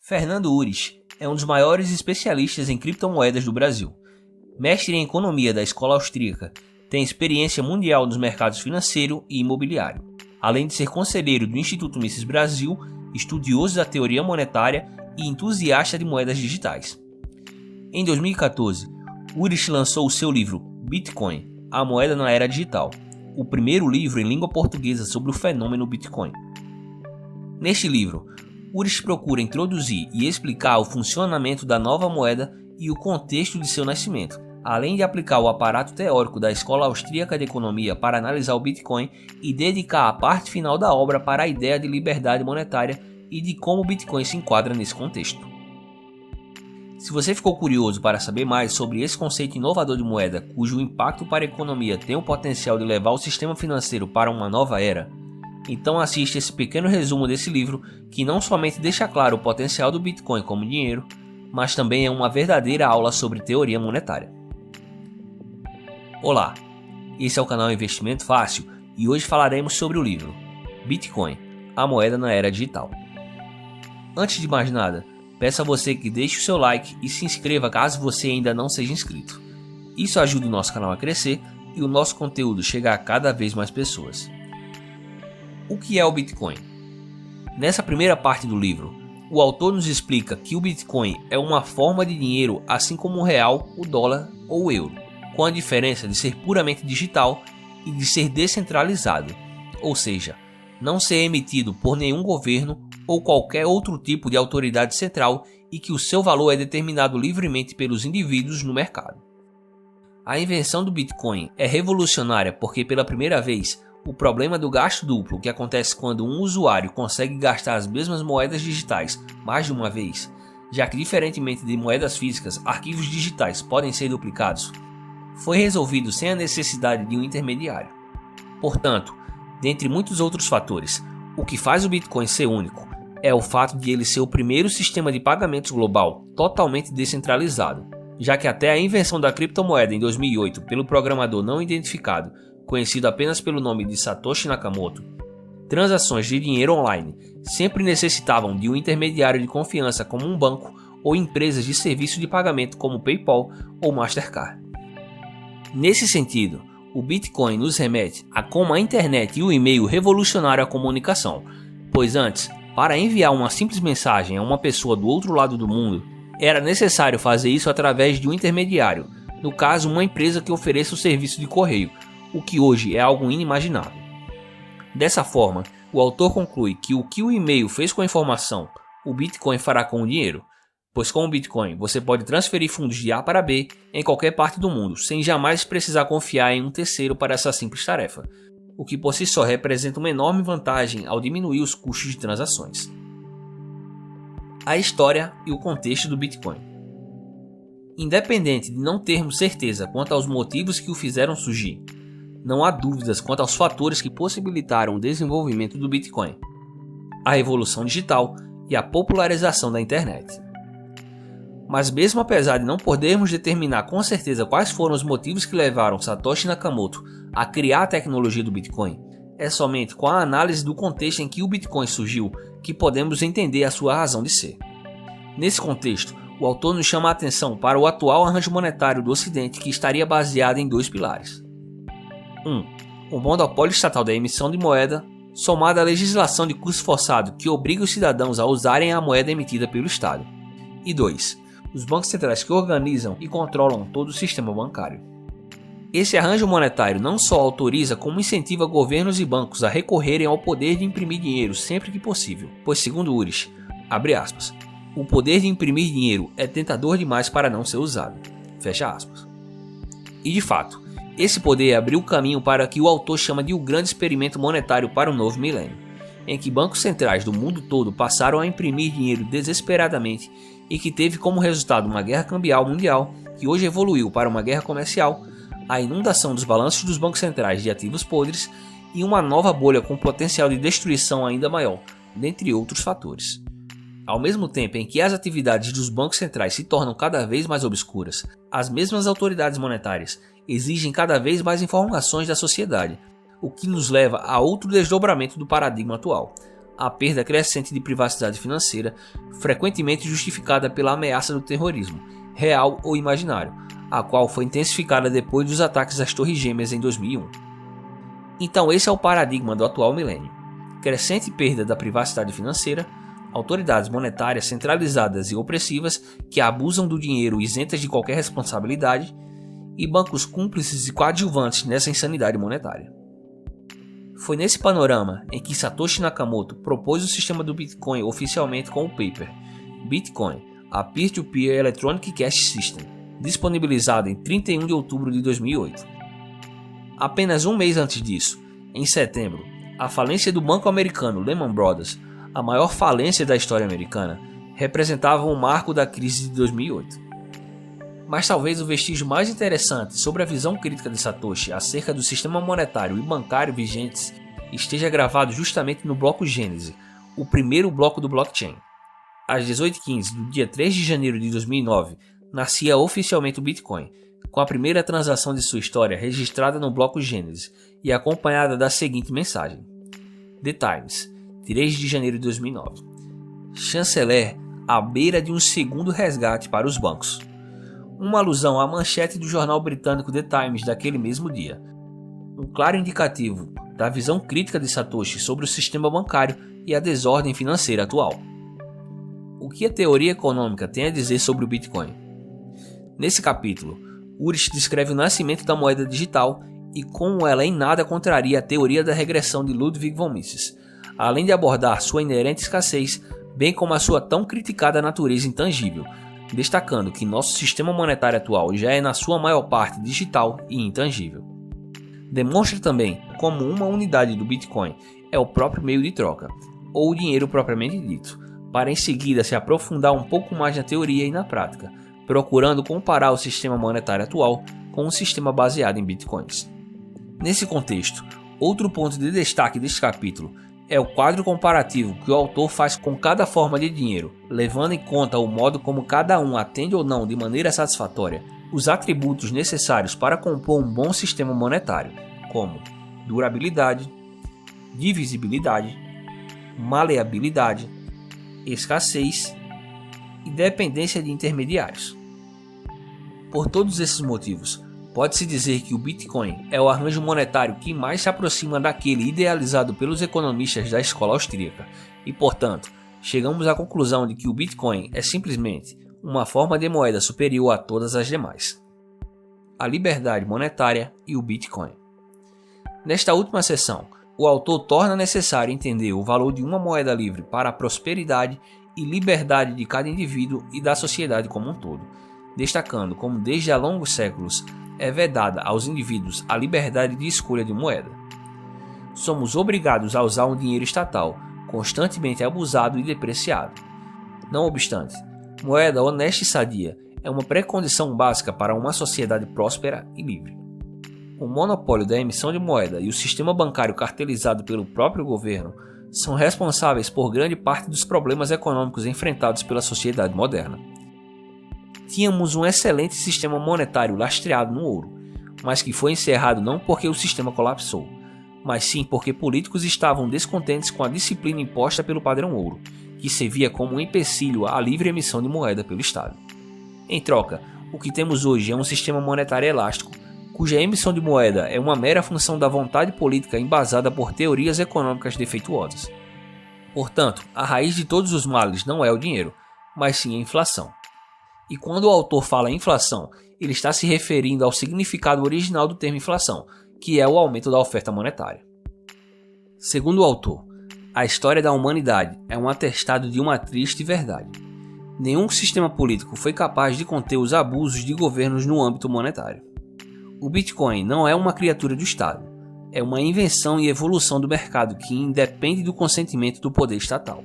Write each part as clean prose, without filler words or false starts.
Fernando Ures é um dos maiores especialistas em criptomoedas do Brasil. Mestre em economia da escola austríaca, tem experiência mundial nos mercados financeiro e imobiliário, além de ser conselheiro do Instituto Mises Brasil, estudioso da teoria monetária e entusiasta de moedas digitais. Em 2014, Ures lançou o seu livro Bitcoin, a moeda na era digital, o primeiro livro em língua portuguesa sobre o fenômeno Bitcoin. Neste livro, Ures procura introduzir e explicar o funcionamento da nova moeda e o contexto de seu nascimento, além de aplicar o aparato teórico da Escola Austríaca de Economia para analisar o Bitcoin e dedicar a parte final da obra para a ideia de liberdade monetária e de como o Bitcoin se enquadra nesse contexto. Se você ficou curioso para saber mais sobre esse conceito inovador de moeda, cujo impacto para a economia tem o potencial de levar o sistema financeiro para uma nova era, então assiste esse pequeno resumo desse livro que não somente deixa claro o potencial do Bitcoin como dinheiro, mas também é uma verdadeira aula sobre teoria monetária. Olá, esse é o canal Investimento Fácil e hoje falaremos sobre o livro Bitcoin, a moeda na era digital. Antes de mais nada, peço a você que deixe o seu like e se inscreva caso você ainda não seja inscrito. Isso ajuda o nosso canal a crescer e o nosso conteúdo chegar a cada vez mais pessoas. O que é o Bitcoin? Nessa primeira parte do livro, o autor nos explica que o Bitcoin é uma forma de dinheiro assim como o real, o dólar ou o euro, com a diferença de ser puramente digital e de ser descentralizado, ou seja, não ser emitido por nenhum governo ou qualquer outro tipo de autoridade central e que o seu valor é determinado livremente pelos indivíduos no mercado. A invenção do Bitcoin é revolucionária porque pela primeira vez o problema do gasto duplo, que acontece quando um usuário consegue gastar as mesmas moedas digitais mais de uma vez, já que diferentemente de moedas físicas, arquivos digitais podem ser duplicados, foi resolvido sem a necessidade de um intermediário. Portanto, dentre muitos outros fatores, o que faz o Bitcoin ser único é o fato de ele ser o primeiro sistema de pagamentos global totalmente descentralizado, já que até a invenção da criptomoeda em 2008 pelo programador não identificado, conhecido apenas pelo nome de Satoshi Nakamoto, transações de dinheiro online sempre necessitavam de um intermediário de confiança como um banco ou empresas de serviço de pagamento como PayPal ou Mastercard. Nesse sentido, o Bitcoin nos remete a como a internet e o e-mail revolucionaram a comunicação, pois antes, para enviar uma simples mensagem a uma pessoa do outro lado do mundo, era necessário fazer isso através de um intermediário, no caso uma empresa que ofereça o serviço de correio, o que hoje é algo inimaginável. Dessa forma, o autor conclui que o e-mail fez com a informação, o Bitcoin fará com o dinheiro, pois com o Bitcoin você pode transferir fundos de A para B em qualquer parte do mundo, sem jamais precisar confiar em um terceiro para essa simples tarefa, o que por si só representa uma enorme vantagem ao diminuir os custos de transações. A história e o contexto do Bitcoin. Independente de não termos certeza quanto aos motivos que o fizeram surgir, não há dúvidas quanto aos fatores que possibilitaram o desenvolvimento do Bitcoin, a revolução digital e a popularização da internet. Mas mesmo apesar de não podermos determinar com certeza quais foram os motivos que levaram Satoshi Nakamoto a criar a tecnologia do Bitcoin, é somente com a análise do contexto em que o Bitcoin surgiu que podemos entender a sua razão de ser. Nesse contexto, o autor nos chama a atenção para o atual arranjo monetário do Ocidente que estaria baseado em dois pilares. 1. O monopólio estatal da emissão de moeda, somado à legislação de curso forçado que obriga os cidadãos a usarem a moeda emitida pelo Estado. E 2. Os bancos centrais que organizam e controlam todo o sistema bancário. Esse arranjo monetário não só autoriza como incentiva governos e bancos a recorrerem ao poder de imprimir dinheiro sempre que possível, pois segundo Ures, abre aspas, o poder de imprimir dinheiro é tentador demais para não ser usado, fecha aspas. E de fato, esse poder abriu o caminho para o que o autor chama de o grande experimento monetário para o novo milênio, em que bancos centrais do mundo todo passaram a imprimir dinheiro desesperadamente e que teve como resultado uma guerra cambial mundial que hoje evoluiu para uma guerra comercial, a inundação dos balanços dos bancos centrais de ativos podres e uma nova bolha com potencial de destruição ainda maior, dentre outros fatores. Ao mesmo tempo em que as atividades dos bancos centrais se tornam cada vez mais obscuras, as mesmas autoridades monetárias exigem cada vez mais informações da sociedade, o que nos leva a outro desdobramento do paradigma atual, a perda crescente de privacidade financeira, frequentemente justificada pela ameaça do terrorismo, real ou imaginário, a qual foi intensificada depois dos ataques às Torres Gêmeas em 2001. Então esse é o paradigma do atual milênio: crescente perda da privacidade financeira, autoridades monetárias centralizadas e opressivas que abusam do dinheiro isentas de qualquer responsabilidade, e bancos cúmplices e coadjuvantes nessa insanidade monetária. Foi nesse panorama em que Satoshi Nakamoto propôs o sistema do Bitcoin oficialmente com o paper Bitcoin, a Peer-to-Peer Electronic Cash System, disponibilizado em 31 de outubro de 2008. Apenas um mês antes disso, em setembro, a falência do banco americano Lehman Brothers, a maior falência da história americana, representava um marco da crise de 2008. Mas talvez o vestígio mais interessante sobre a visão crítica de Satoshi acerca do sistema monetário e bancário vigentes esteja gravado justamente no bloco Gênese, o primeiro bloco do blockchain. Às 18h15 do dia 3 de janeiro de 2009, nascia oficialmente o Bitcoin, com a primeira transação de sua história registrada no bloco Gênese e acompanhada da seguinte mensagem: The Times, 3 de janeiro de 2009. Chanceler à beira de um segundo resgate para os bancos. Uma alusão à manchete do jornal britânico The Times daquele mesmo dia. Um claro indicativo da visão crítica de Satoshi sobre o sistema bancário e a desordem financeira atual. O que a teoria econômica tem a dizer sobre o Bitcoin? Nesse capítulo, Ulrich descreve o nascimento da moeda digital e como ela em nada contraria a teoria da regressão de Ludwig von Mises, além de abordar sua inerente escassez, bem como a sua tão criticada natureza intangível, destacando que nosso sistema monetário atual já é na sua maior parte digital e intangível. Demonstra também como uma unidade do Bitcoin é o próprio meio de troca, ou o dinheiro propriamente dito, para em seguida se aprofundar um pouco mais na teoria e na prática, procurando comparar o sistema monetário atual com um sistema baseado em Bitcoins. Nesse contexto, outro ponto de destaque deste capítulo é o quadro comparativo que o autor faz com cada forma de dinheiro, levando em conta o modo como cada um atende ou não de maneira satisfatória os atributos necessários para compor um bom sistema monetário, como durabilidade, divisibilidade, maleabilidade, escassez e dependência de intermediários. Por todos esses motivos, pode-se dizer que o Bitcoin é o arranjo monetário que mais se aproxima daquele idealizado pelos economistas da escola austríaca e, portanto, chegamos à conclusão de que o Bitcoin é simplesmente uma forma de moeda superior a todas as demais. A liberdade monetária e o Bitcoin. Nesta última seção, o autor torna necessário entender o valor de uma moeda livre para a prosperidade e liberdade de cada indivíduo e da sociedade como um todo, destacando como desde há longos séculos é vedada aos indivíduos a liberdade de escolha de moeda. Somos obrigados a usar um dinheiro estatal, constantemente abusado e depreciado. Não obstante, moeda honesta e sadia é uma pré-condição básica para uma sociedade próspera e livre. O monopólio da emissão de moeda e o sistema bancário cartelizado pelo próprio governo são responsáveis por grande parte dos problemas econômicos enfrentados pela sociedade moderna. Tínhamos um excelente sistema monetário lastreado no ouro, mas que foi encerrado não porque o sistema colapsou, mas sim porque políticos estavam descontentes com a disciplina imposta pelo padrão ouro, que servia como um empecilho à livre emissão de moeda pelo Estado. Em troca, o que temos hoje é um sistema monetário elástico, cuja emissão de moeda é uma mera função da vontade política embasada por teorias econômicas defeituosas. Portanto, a raiz de todos os males não é o dinheiro, mas sim a inflação. E quando o autor fala inflação, ele está se referindo ao significado original do termo inflação, que é o aumento da oferta monetária. Segundo o autor, a história da humanidade é um atestado de uma triste verdade. Nenhum sistema político foi capaz de conter os abusos de governos no âmbito monetário. O Bitcoin não é uma criatura do Estado, é uma invenção e evolução do mercado que independe do consentimento do poder estatal.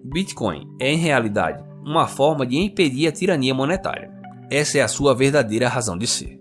Bitcoin é, em realidade, uma forma de impedir a tirania monetária. Essa é a sua verdadeira razão de ser.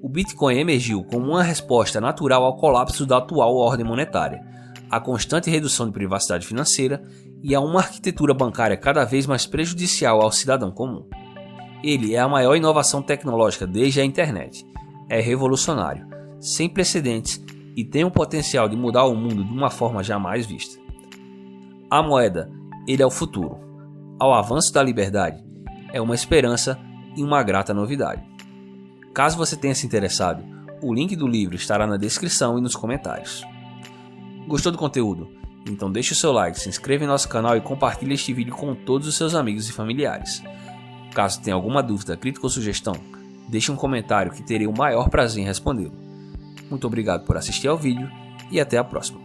O Bitcoin emergiu como uma resposta natural ao colapso da atual ordem monetária, à constante redução de privacidade financeira e a uma arquitetura bancária cada vez mais prejudicial ao cidadão comum. Ele é a maior inovação tecnológica desde a internet. É revolucionário, sem precedentes e tem o potencial de mudar o mundo de uma forma jamais vista. A moeda, ele é o futuro. Ao avanço da liberdade, é uma esperança e uma grata novidade. Caso você tenha se interessado, o link do livro estará na descrição e nos comentários. Gostou do conteúdo? Então deixe o seu like, se inscreva em nosso canal e compartilhe este vídeo com todos os seus amigos e familiares. Caso tenha alguma dúvida, crítica ou sugestão, deixe um comentário que terei o maior prazer em respondê-lo. Muito obrigado por assistir ao vídeo e até a próxima.